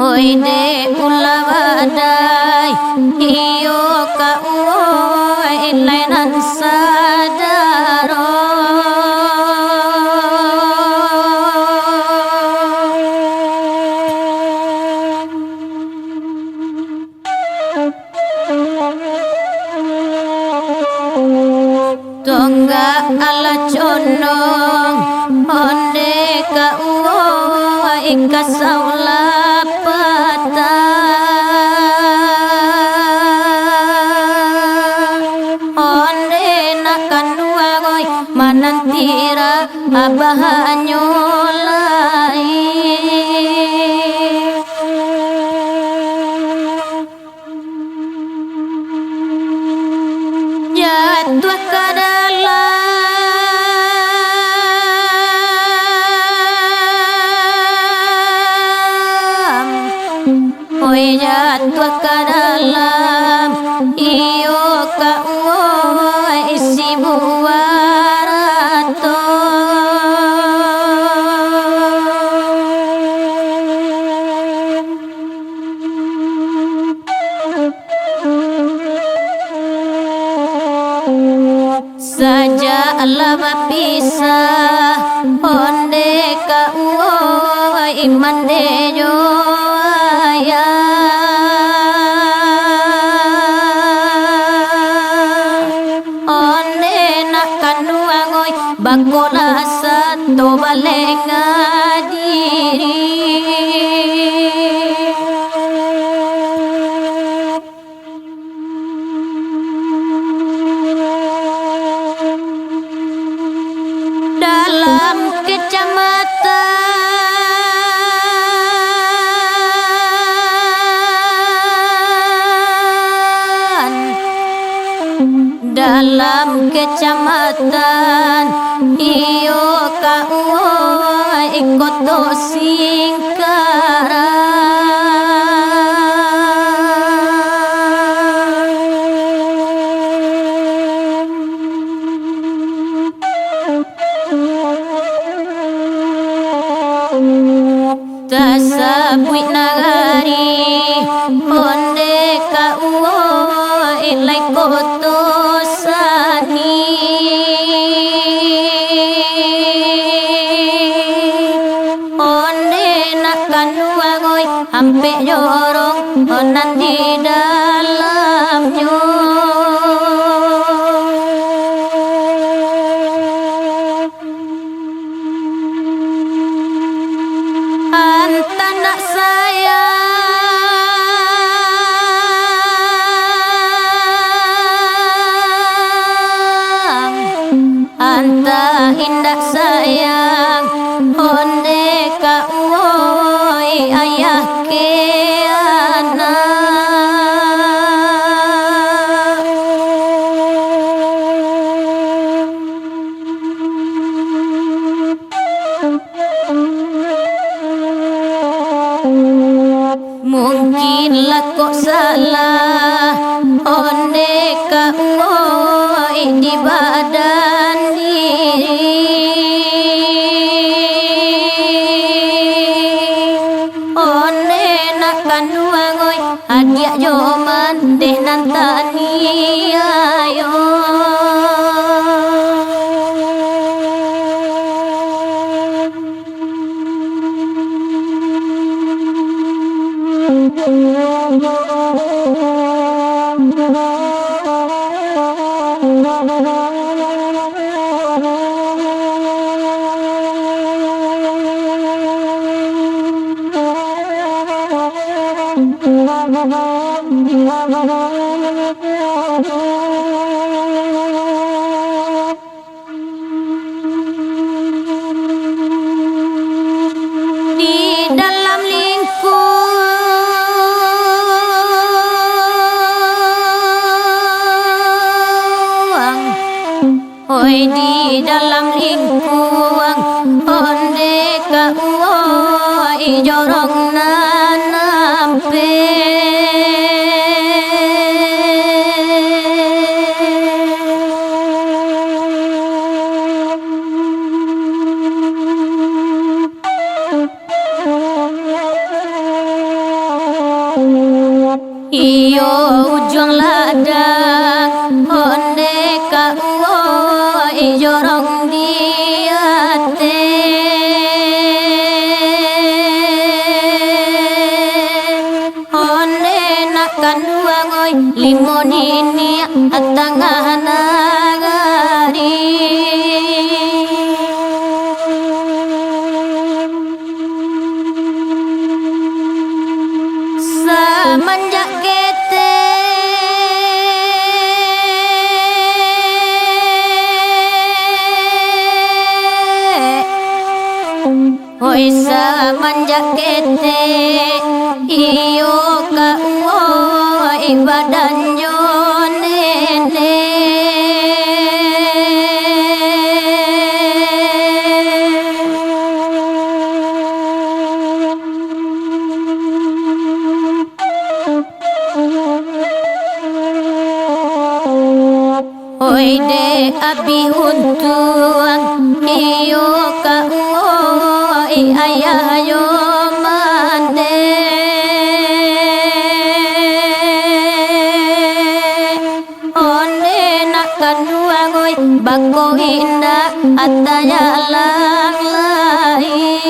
Hoy de ulabadai iyo ka uoy lainan sadaro tongga ala condong onde ka uoy kasaula manantira abahanyo lai jatuh ke dalam oi jatuh ke dalam iyo ka oi si buah saja lama pisah onde ka uoi mande jo aya onde nak kanuangoi bakola satu balenga diri dalam kecamatan iyo ka uoi koto Singkara tasabui nagari onde ka uoi lai koto sani onde nak kanuangoi ampe jorong onan di dalamnya anta nak sayang anta indah sayang onde ka uoi ayah ke anak mungkinlah kok salah onde ka uoi di badan diri onde nak kanuangoi adia joman deh nantani ayo dalam lingkuang, oi di dalam lingkuang, onde ka oi jorong nanampe. Iyo ujung ladang onde ka oi jorong diate. Onde nakan wangoi limonini atangah nagari. Semenjak kete oi semenjak kete iyo ka oi badan jo nene. Oi de abi untuang iyo ka oi ayah yo mande. Onde nakan wangoi bako indah ataya lang lain.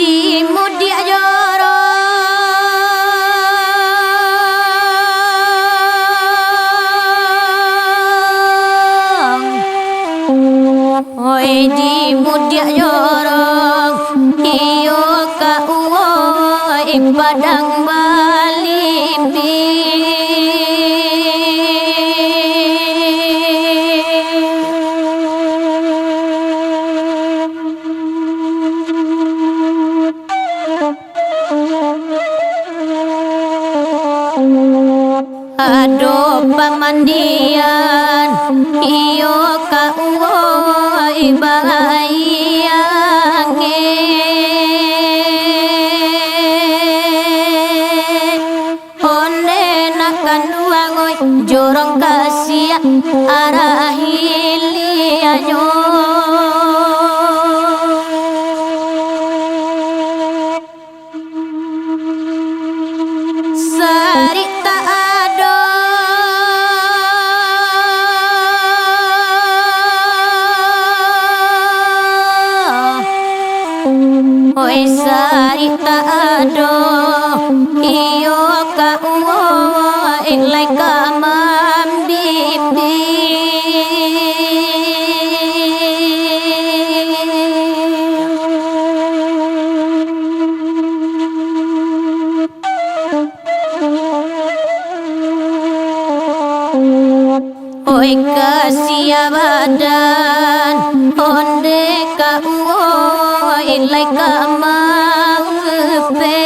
Di mudia jorong, oi di mudia jorong, iyo ka oi padang balimbi. Ado pamandian iyo ka oi bayange. Onde nakan wangoi jorong kasia arah hilianyo. Sarita ado oi sarita ado iyo ka oi lai ka mambibi. Oi kasia badan onde ka oi lai ka mangpe.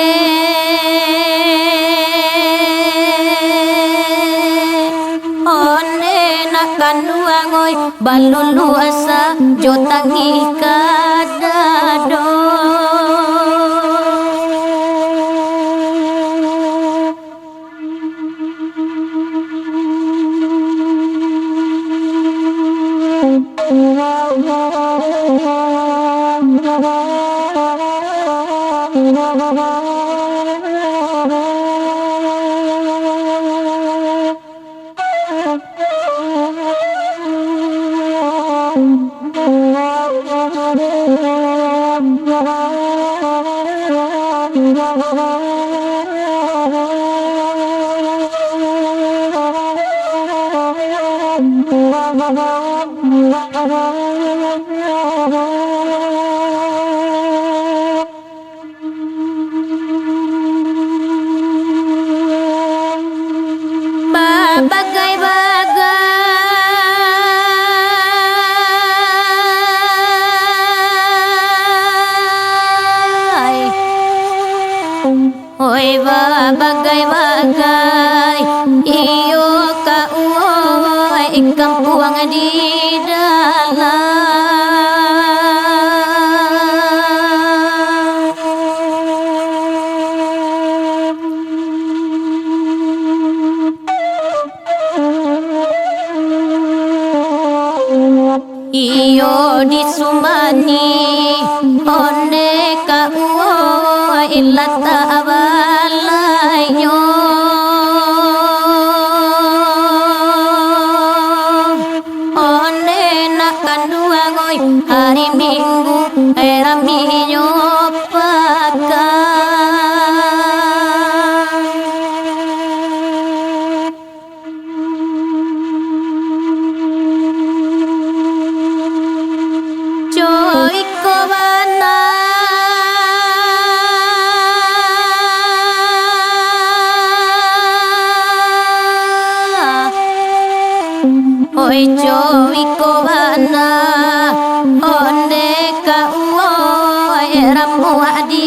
Onde nakan wangoi balulu asa jotangi kadado. Oi bagai-bagai iyo ka uoi kampuang di dalam iyo di Sumani onde ka uoi lata abalayo onde nak kanduangoy hari Minggu era minyo Joy ko bana Oi joy ko bana onde ka uoi ramu di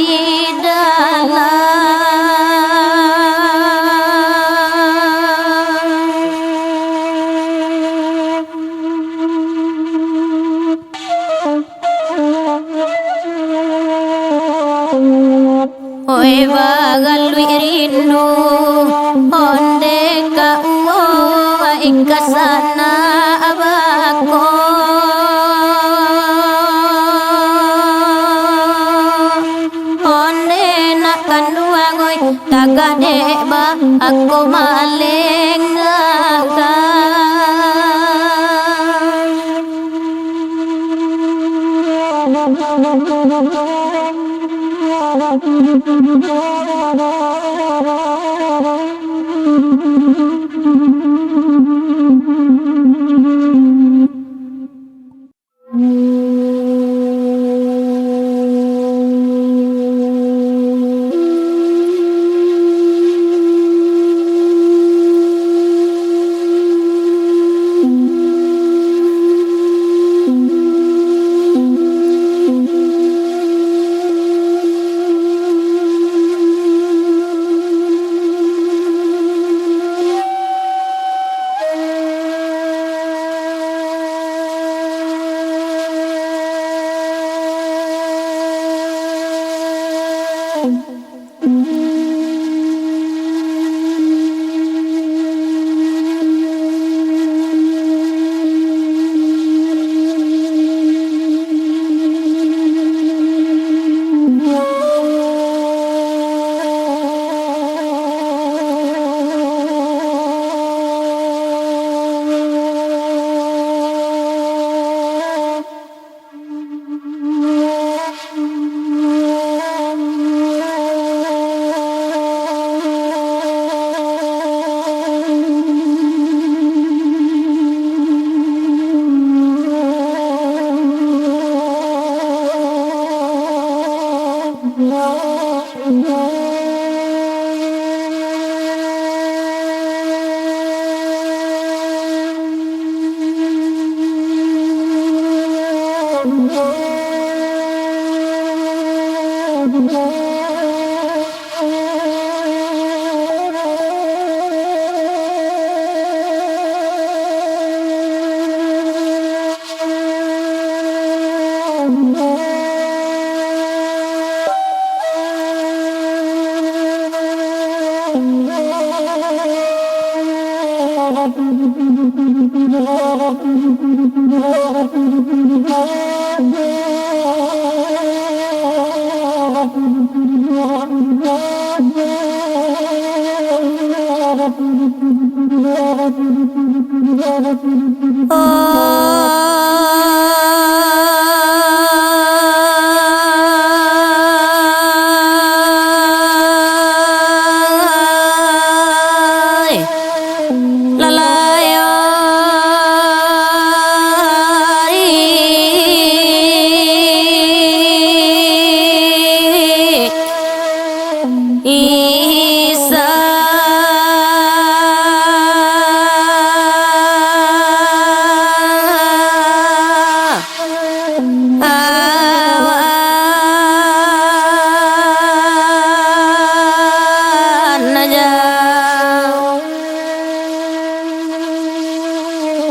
Oi bagal rindu onde ka uoi kasana abako onde nak kanduangoy tagade ba ako maleng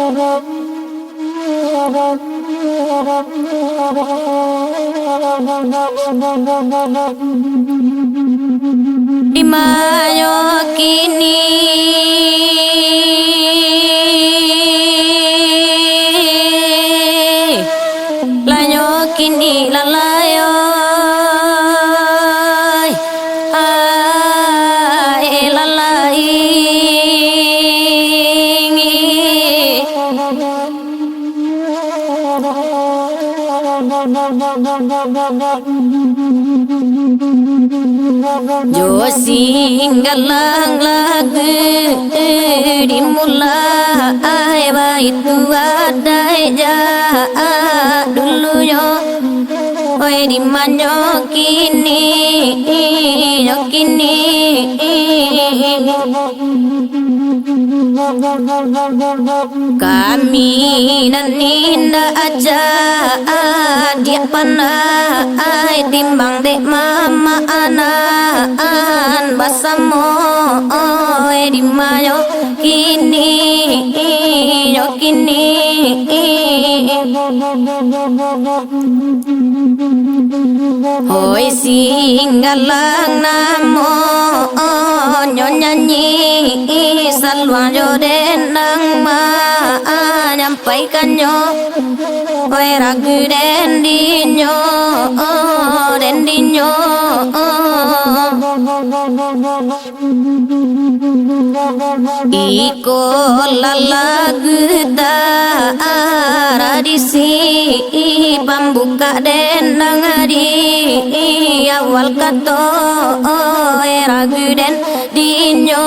Di mayo kini lanyo kini lalayo ai lalai jo singgalang lagu di mulai itu ada ja dulu yo oi di manyo kini kami naninda aja dia panai timbang dek mama anan basamo oi di mayo kini hoi singgalang namo nyanyi salwa joden nang ma nyampaikan nyo hoi ragu den dinyo iko lalagu tradisi pambuka denang di awal kato ragu den dinyo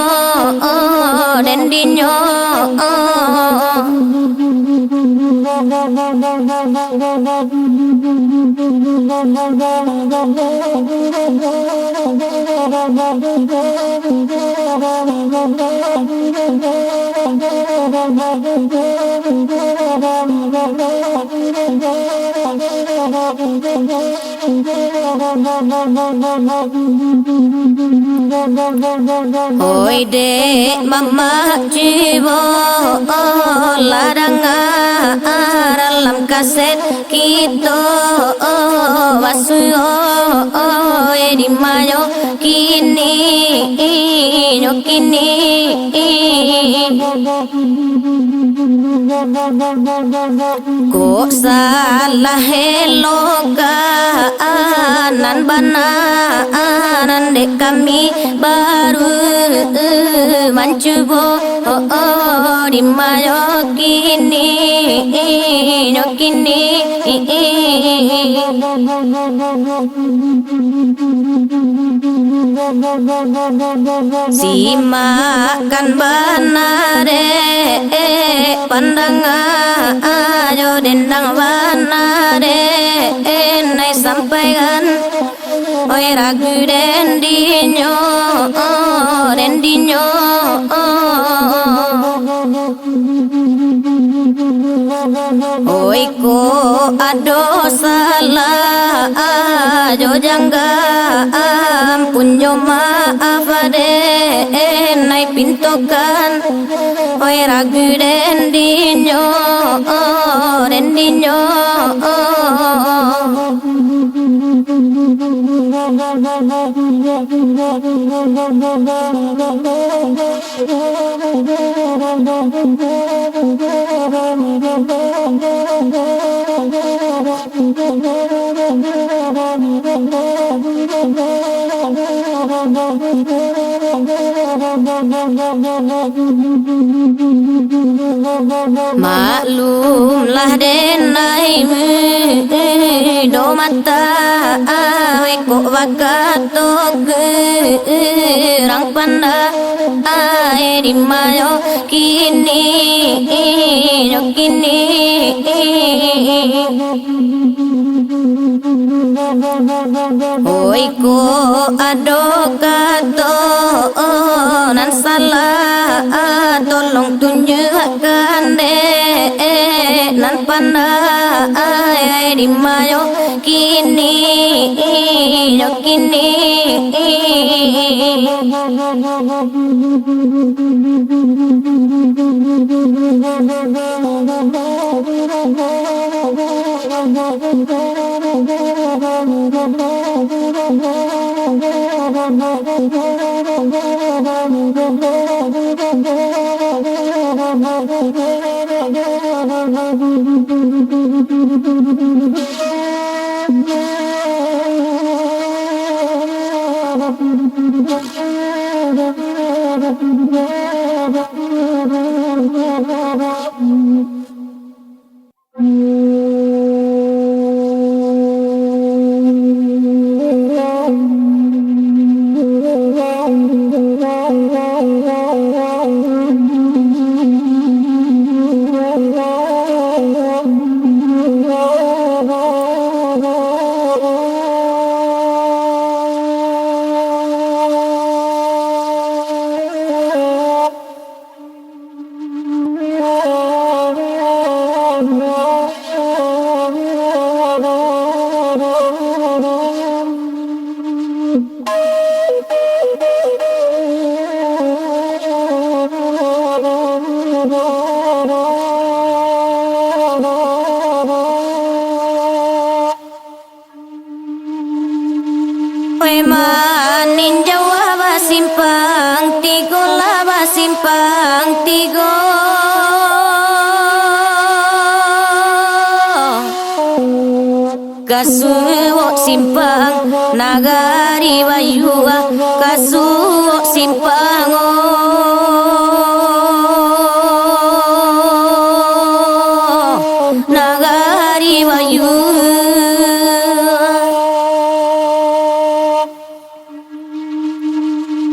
oi dek mama jiwo ladang dalam kaset kita wasuyo di mayo kini ko salah heloka nan banan dek kami baru mencoba di mayo kini si makan banare pandangan ayo dendang banare nai sampaikan oi ragu dendinyo oi ko ado salah jo jangga punyo maaf de nai pintokan oi ragu dendinyo maklumlah denai do mata ai kok wakatok rang panda ai di mayo kini oi ko ado kato nan salah tolong tunjukkan deh nan pandai di mayo kini yo kini Ninjau basimpang tigo la basimpang tigo kasuwo simpang nagari bayua kasuwo simpang nagari bayua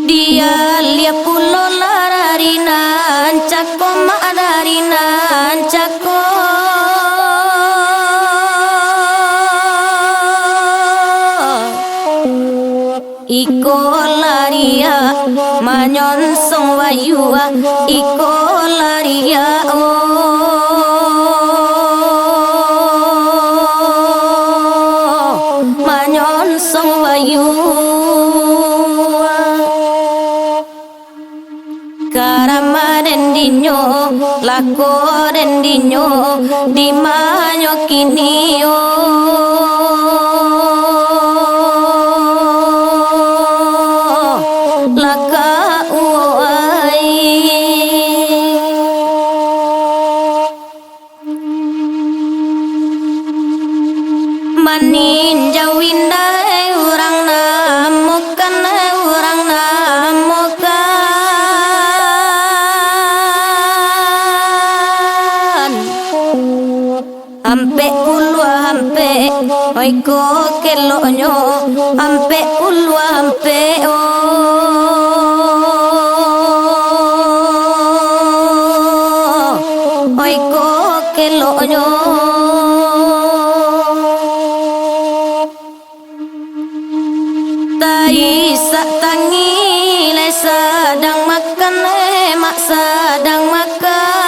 dia liap pulo lararinan cako madarinan cako iko laria manyon song wayua iko laria manyon song wayua Karama dendinyo, lako dendinyo, di manyo kini laka uai manin jawindai urang namukan urang namukan ampe ulwa ampe oi ko kelonyo ampe ulwa ampe oi ko kelonyo tai sak tangi le sedang makan mak sedang makan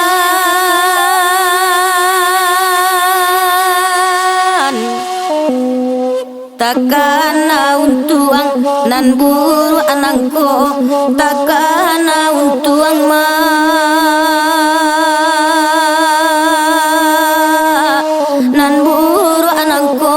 takkan untuang nan buru anangko takkan untuang ma nan buru anangko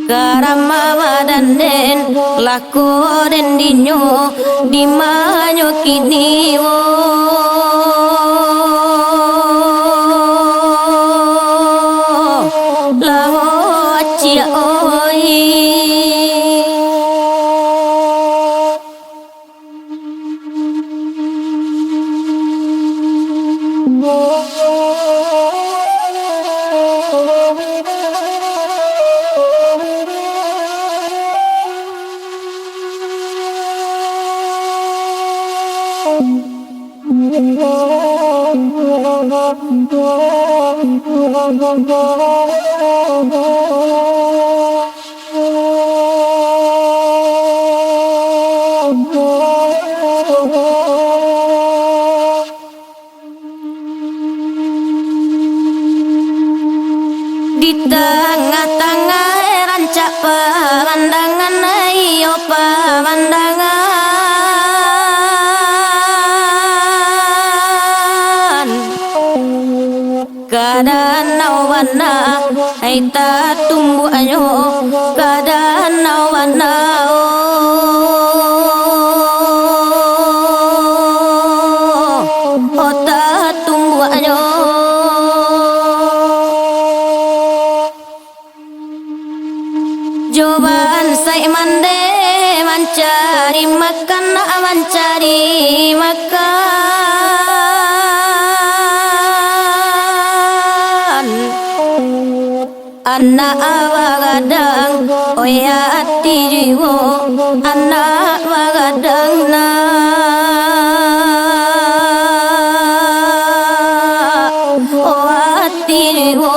Karama wadanen lako dendinyo di manyo kini laho cia oi wana ai ta tumbu anyo kadana wana o ta tumbu anyo Joban sai mande mencari makan mencari makan anak wagadang oya ati jiwo anak wagadang na o ati jiwo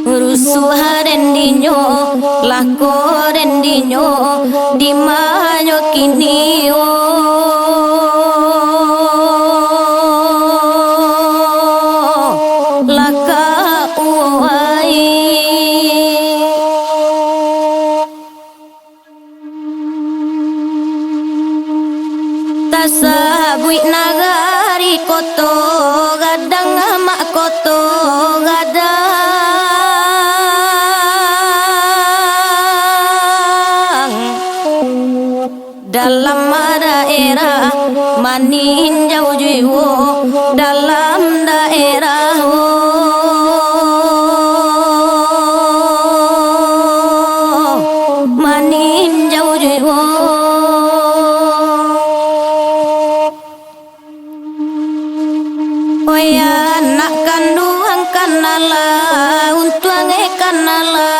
Rusuharendinyo lakorendinyo dimanyo kinio laka uai tasabui nagari koto gadang mak koto gadang dalam daerah maninjau jiwo dalam daerah maninjau jiwo oya nak kandung kanala untuang kanala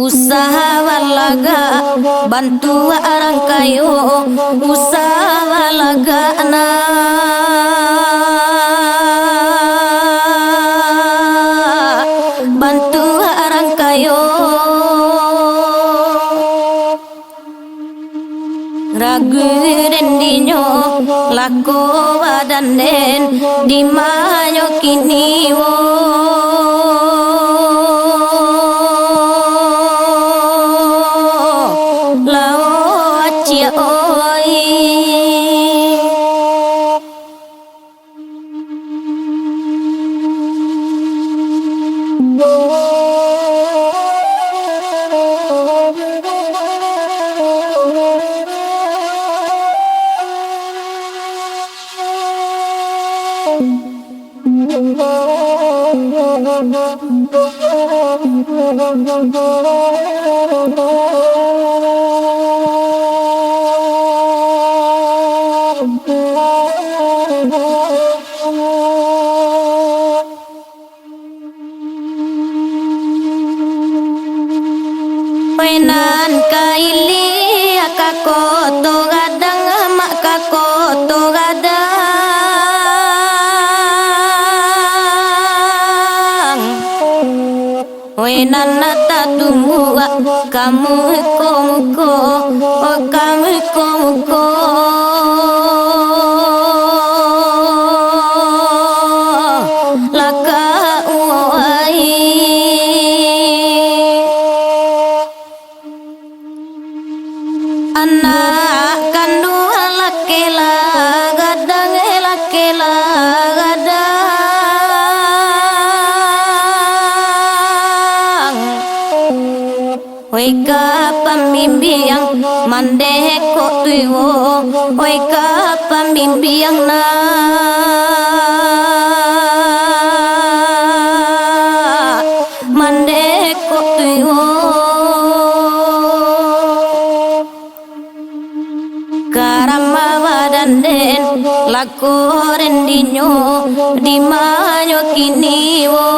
usaha walaga bantu orang kayo usaha walaga na bantu orang kayo ragu rendinyo lako wadanen di manyo kiniwo Penan kaili akakoto gadang mak kakoto gadang Wenan nata tunggu kamu muko oh kamu muko laka uai anak kandung lakela gadang lakela gadang oi ka pamimbiang mandeh ko tuwo oi ka pamimbiang na mandeh ko tuwo karama wadanden lakorendinyo di manyo kiniwo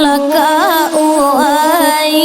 laka uai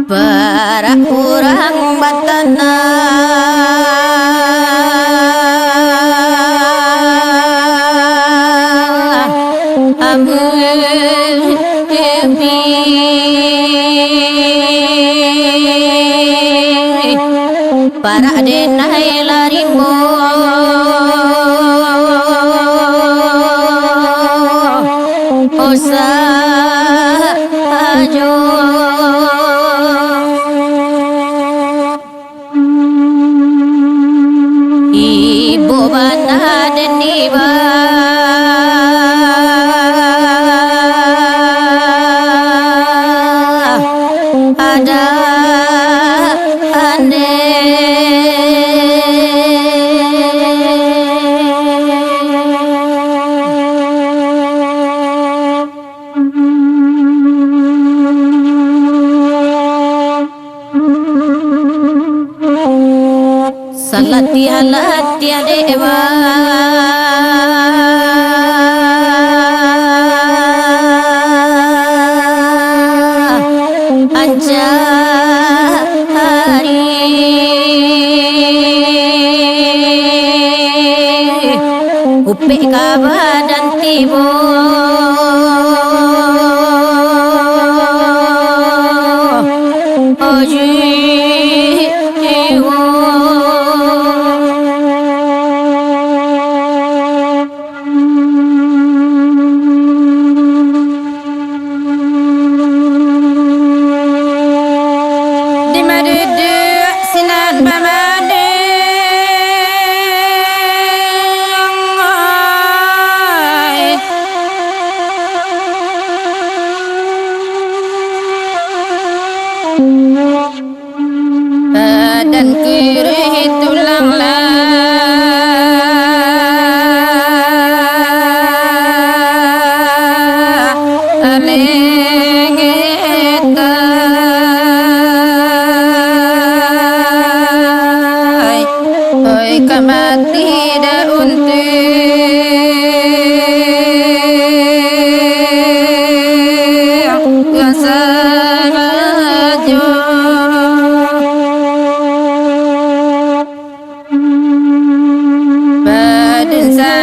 Para orang batana para denai larimbo osa ajo ibu bana deniba ada ane salati halati dewa anja hari upe kabadan tibo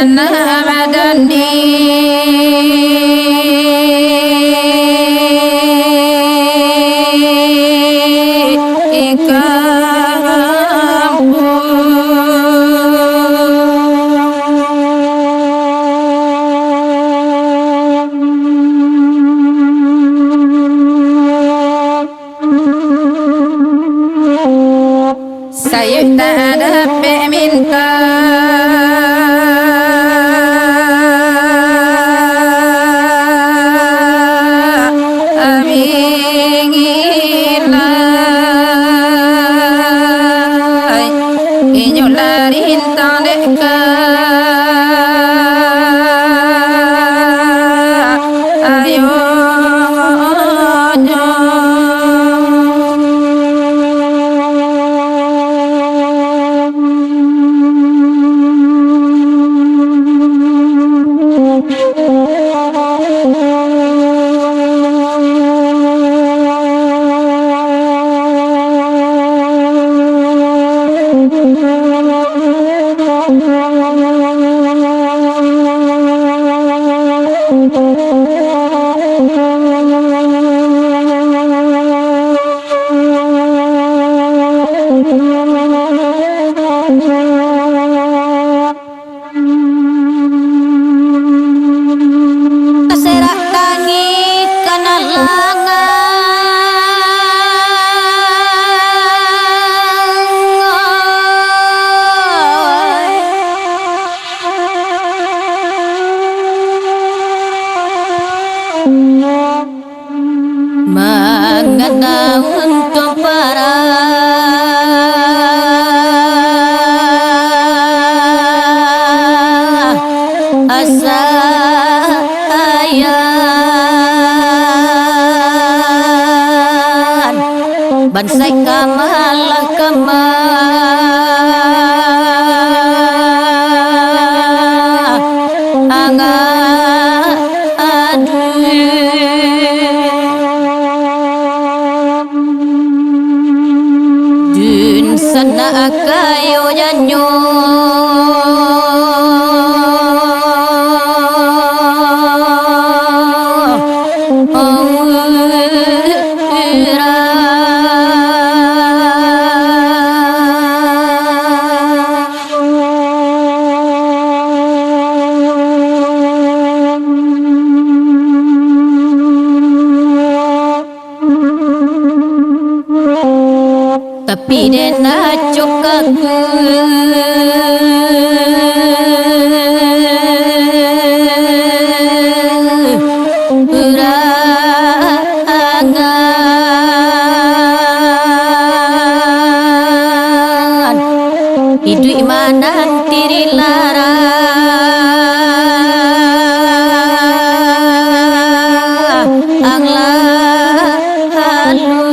Sayyidana Madani saya tak ada minta aminilai inyolarin tandeka ayo serak tangi mengenang untuk para asayan bansai kamalah dun sana kayo nyanyo tapi dia nak cukaku perangan hidup mana tiri lara anglah halu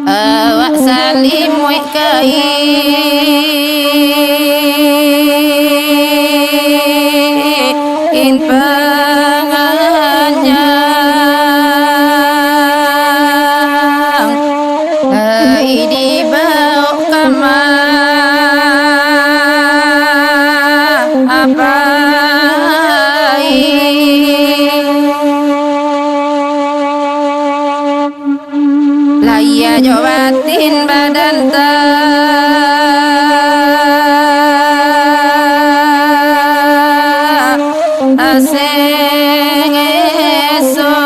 awak salim wek kain panjang hai dibawa kamar apa laya jawatin badan aseng esok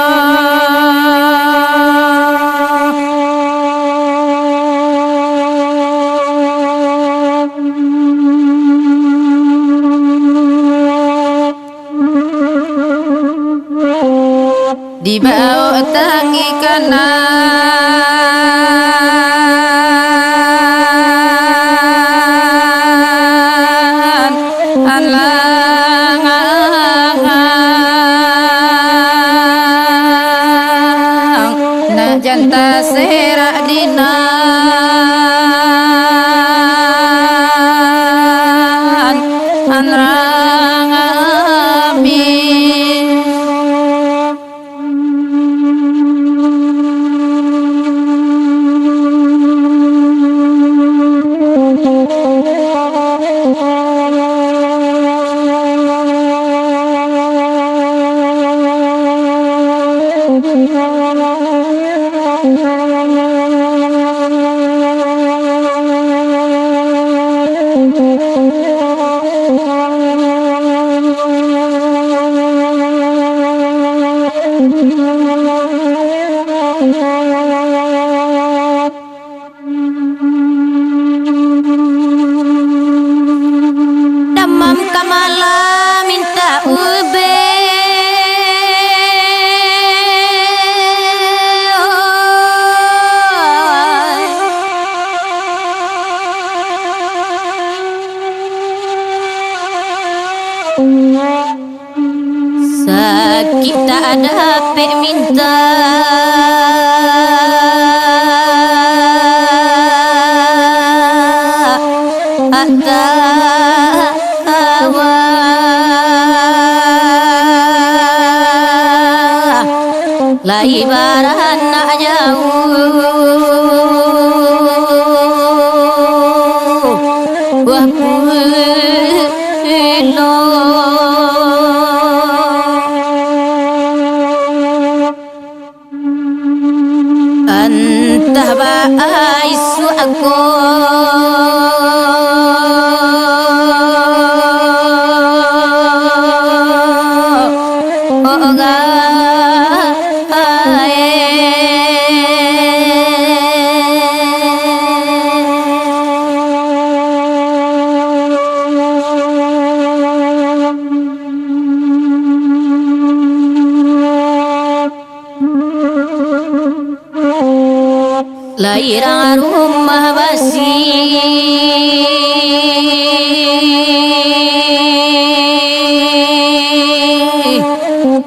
dibawa tangi kanan alang janta serak dinan anrang amin Damam kamala minta ube sakit tak ada pe minta atawa lai baran nak jauh wah pulo entah baai suaku lairang rumah basi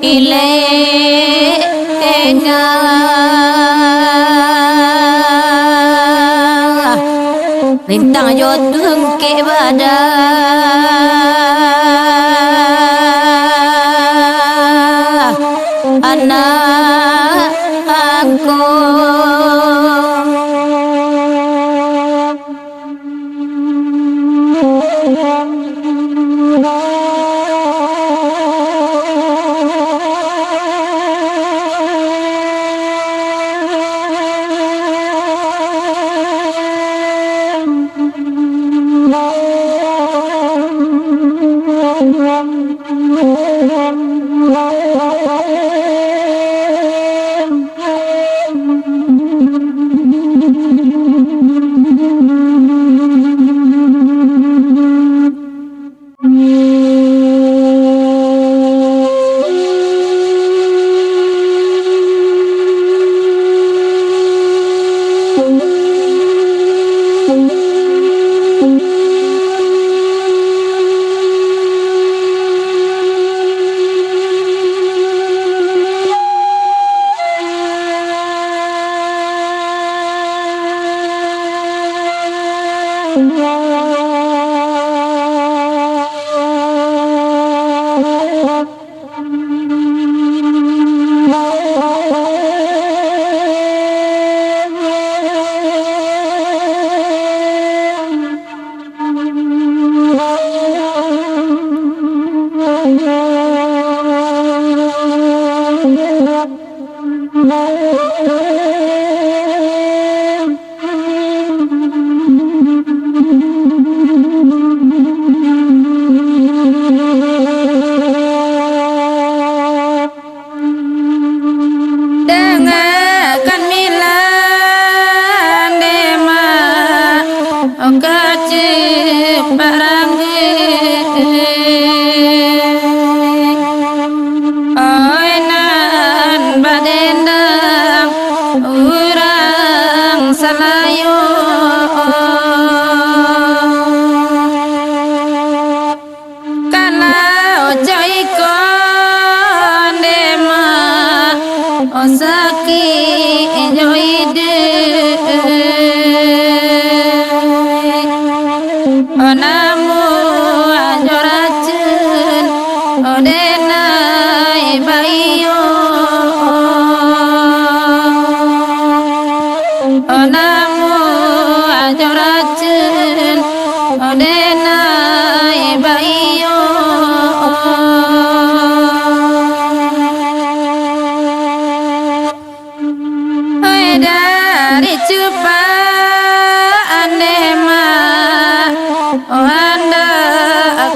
ilenga lintang jodoh ke badan anak aku joide onamu ajoracun odenai bayo onamu ajoracun odenai bayo dari cupa anema oh anda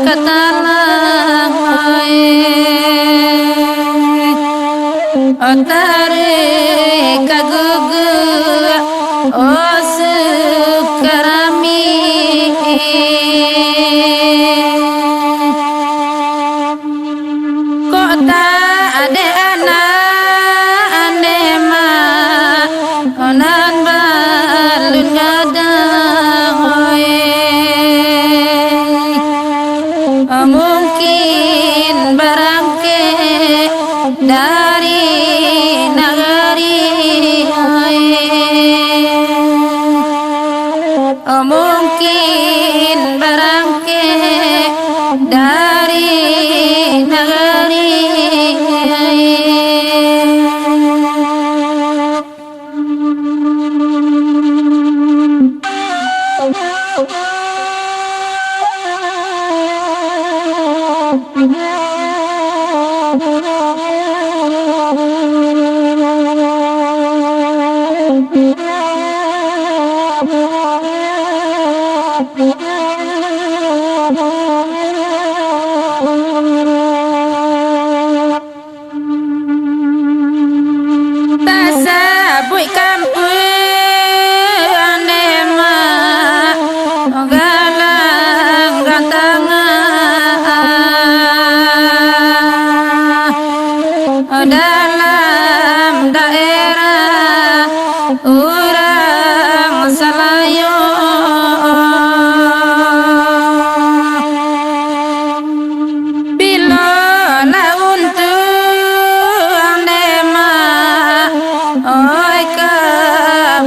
katalang otare kagugu oh sukarami kota ade anak anema onan balun gadang mungkin barangke dari nagari mungkin barangke dari nagari Tasabui kampung anema galang gantangan dalam daerah orang Salayo bila untuk anema oi ka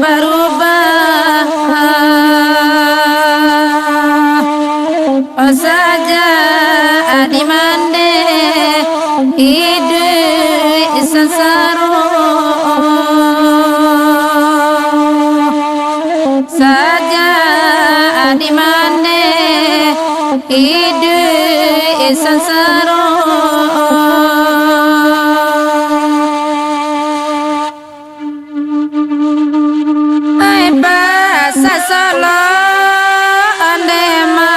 berubah saja di mande hidup sensaro saja di mande hidup sensaro ai bahasa Solo anema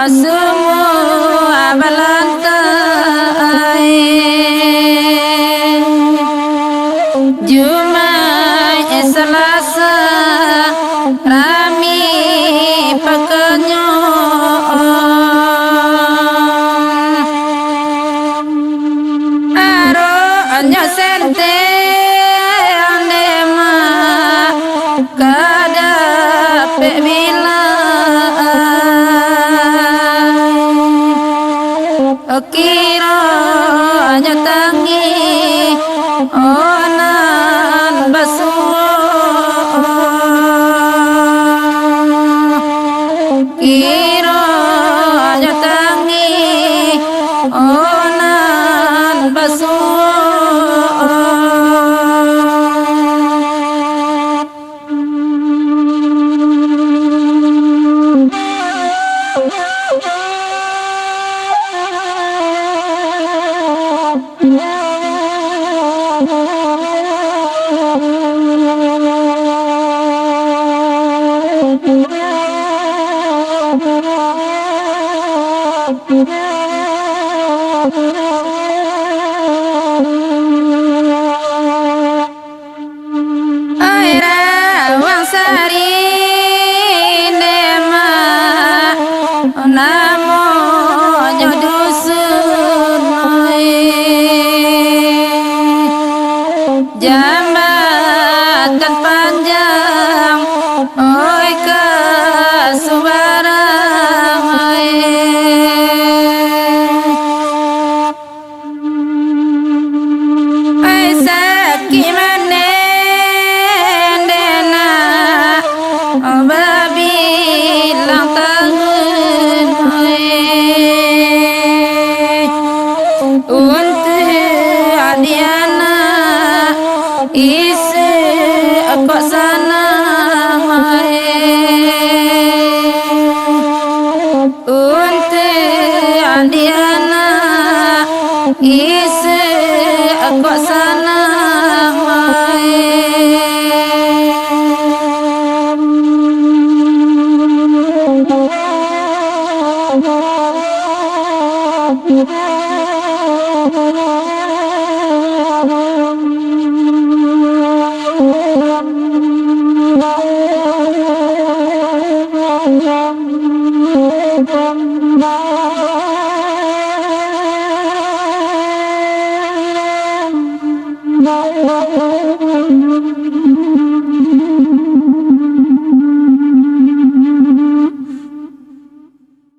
semua belantai Jumat Selasa rami pekenyo aro anyo sente anema kada pebila kira nyatangi onan basuo kira nyatangi onan basuo Aira wangsari nema namo nyodusun jambatan panjang oi ke suara ai sakit ise kok sana mae unte adiana ise kok